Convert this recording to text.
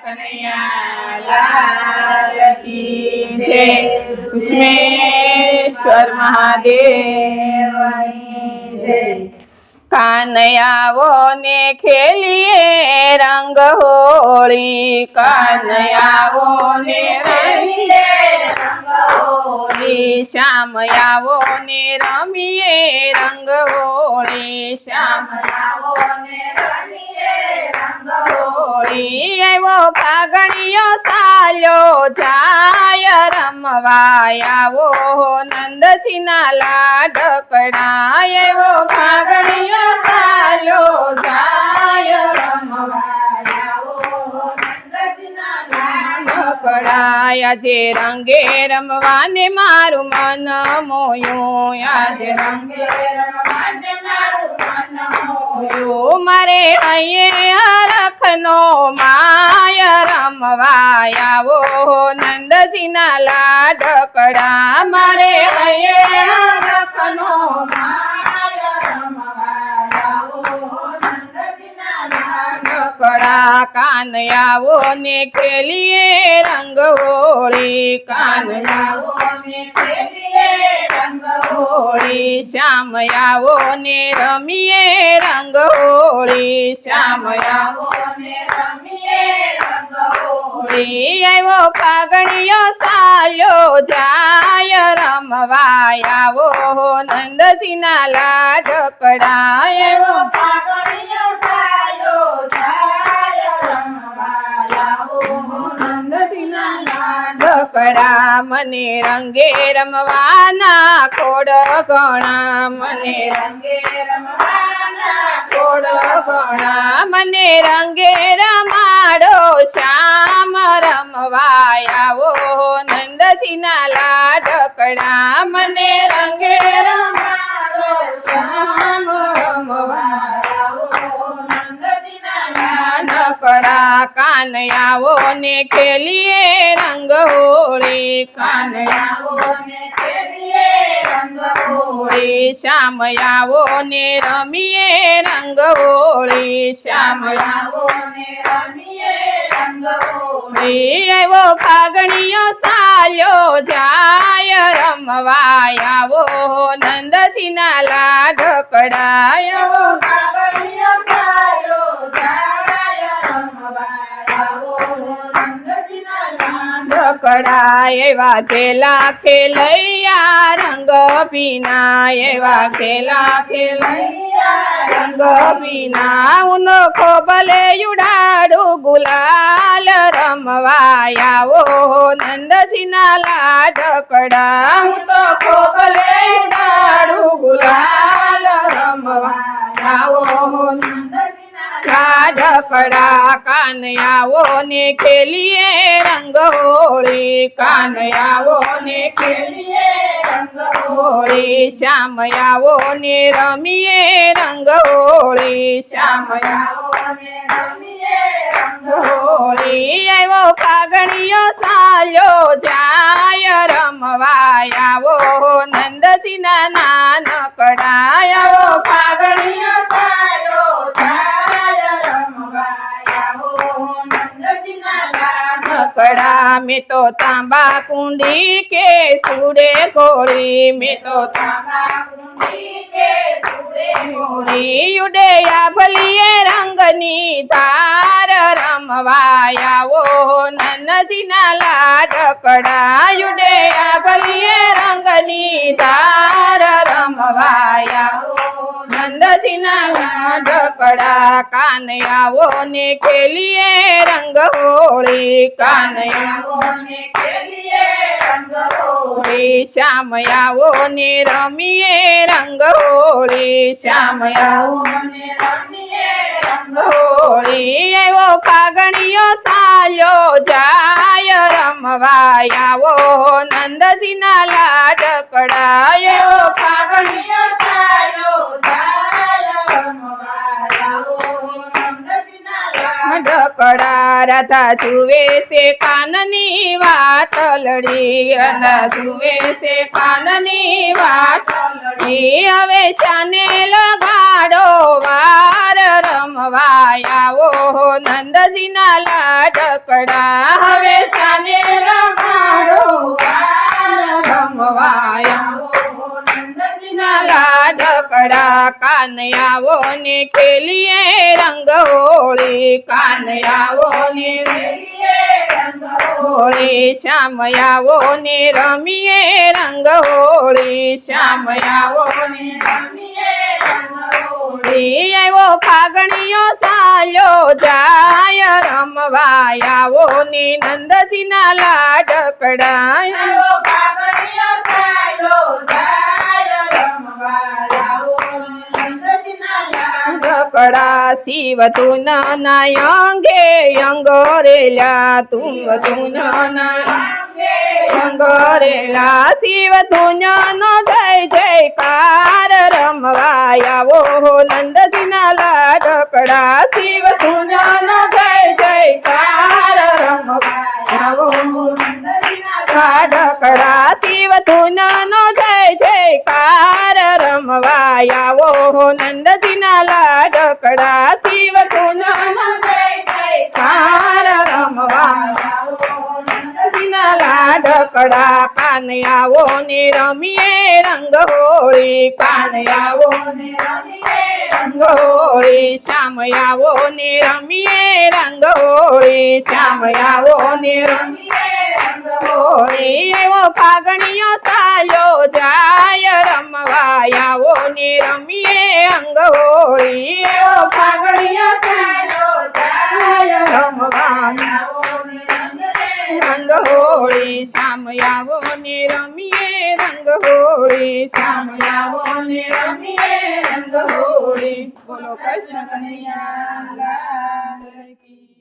કનૈયા લાલ કી જય. કૃષ્ણેશ્વર મહાદેવની જય. કાનૈયાઓ ને ખેલીએ રંગ હોળી, કાનૈયાઓ ને ખેલીએ રંગ હોળી, શ્યામયાઓ ને રમીએ રંગ હોળી, શ્યામયાઓ ને રમીએ રંગ હોળી. આવ્યો ફાગણીયો સાલ્યો જાય રમવા આવો નંદજીના લાડકડા, આવ્યો ફાગણીયો સાલ્યો જાય રમવા આવો નંદજીના લાડકડા. આજે રંગે રમવાને મારું મન મોયું, આજે રંગે રમવાને મારું મન મોયું. મારે અહીંયા રખનો માય રમવા આવો નંદજીના લાડકડા, મારે અહીંયા રખનો માય રમવા આવો નંદજીના લાડકડા. કાનૈયાઓ ને ખેલીએ રંગ હોળી, કાનૈયાઓ ને ખેલીએ રંગ હોળી, શ્યામયાઓ ને રમીએ રંગ હોળી, શ્યામયાઓ ને રમીએ રંગ હોળી. આવ્યો ફાગણીયો સાલ્યો જાય રમવા આવો નંદજીના લાડકડા, આવ્યો ફાગણીયો સાલ્યો જાય રમવા આવો નંદજીના લાડકડા. મને રંગે રમવાના ખોડ ગણા, મને રંગે રમવાના ખોડ ગણા, મને રંગે રમાડો શ્યામ રમવા આવો નંદજીના લાડકડા, મને રંગે રમાડો શ્યામ રમવા આવો નંદજીના લાડકડા. કાનૈયાઓ ને ખેલીએ રંગ હોળી, કાનૈયાઓ ને ખેલીએ રંગ હોળી, શ્યામયાઓ ને રમીએ રંગ હોળી, શ્યામયાઓ ને રમીએ રંગ હોળી. આવ્યો ફાગણીયો સાલ્યો જાય રમવા આવો નંદજીના લાડકડા, આવ્યો ફાગણીયો સાલ્યો જાય રમવા આવો નંદજીના લાડકડા. એવા ખેલા ખેલૈયા રંગ પીના, એવા ખેલા ખેલૈયા રંગ પીના, ઉનો ખોબલે ઉડાડું ગુલાલ રમવા આવો નંદજીના લાડકડા, હું તો ખોબલે ઉડાડું ગુલાલ રમવા આવો નંદજીના લાડકડા. કાનૈયાઓ ને ખેલીએ રંગ હોળી, કાનૈયાઓ ને ખેલીએ રંગ હોળી, શ્યામયાઓ ને રમીએ રંગ હોળી, શ્યામયાઓ ને રમીએ રંગ હોળી. આવ્યો ફાગણીયો સાલ્યો જાય રમવા આવો નંદજીના નાનકડા, આવ્યો ફાગણીયો સાલ્યો જાય રમવા આવો નંદજીના લાડકડા. મેં તો તાંબા કુંડી કે સુડે ગોળી, મેં તો તાંબા કુંડી કે સુડે ગોળી, ઉડે આભલીએ રંગની ધાર રમવા આવો નંદજીના લાડકડા, ઉડે આભલીએ રંગની ધાર રમવા આવો નંદજીના લાડકડા. કાનૈયાઓ ને ખેલીએ રંગ હોળી, કાનૈયાઓ ને ખેલીએ રંગ હોળી, શ્યામયાઓ ને રમીએ રંગ હોળી, શ્યામયાઓ ને રમીએ રંગ હોળી. આવ્યો ફાગણીયો સાલ્યો જાય રમવા આવો નંદજીના લાડકડા, આવ્યો ફાગણીયો સાલ્યો જાય રમવા આવો નંદજીના લાડકડા. રાધા જુએ છે કાનની વાટલડી, રાધા જુએ છે કાનની વાટલડી, હવે શાને લગાડો વાર રમવા રમવા આવો નંદજીના લાડકડા હવે શાને રમાડો રમવા આવો નંદજીના લાડકડા કાન આવો ને ખેલીએ રંગ હોળી કાન આવો ને હોળી શ્યામ આવો ને રમીએ રંગ હોળી શ્યામ આવો ને રમીએ રંગ હોળી આવ્યો ફાગણીયો સાલ્યો જાય રમવા આવો ને નંદજીના લાડકડા આવ્યો ફાગણીયો સાલ્યો જાય રમવા આવો નંદજીના લાડકડા શિવ તું નાના અંગે અંગોરેલા તું નાના અંગોરેલા શિવ તું નો જય જયકાર રમવા આવો નંદજીના લાડકડા શિવ તું નો જય જયકાર રમવા આવો નંદજીના લાડકડા શિવ તું નો જય જયકાર રમવા આવો નંદજીના લાડકડા શિવ તું નો જય જયકાર રમવા નંદજીના લાડકડા કાન આવો ને રમીએ રંગ હોળી કાન આવો ને રમીએ રંગ હોળી શ્યામ આવો ને રમીએ રંગ હોળી શ્યામ આવો ને રમીએ રંગ હોળી એવો ફાગણીયો સાલ્યો જાય રમવા આવો ને રમીએ અંગ હોળી એવો ફાગણીયો સાલ્યો જાય રમવા આવો ને રંગ હોળી શ્યામ આવો ને રમીએ રંગ હોળી શ્યામ આવો ને રમીએ રંગ હોળી બોલો કૃષ્ણ કનૈયા લાલ કી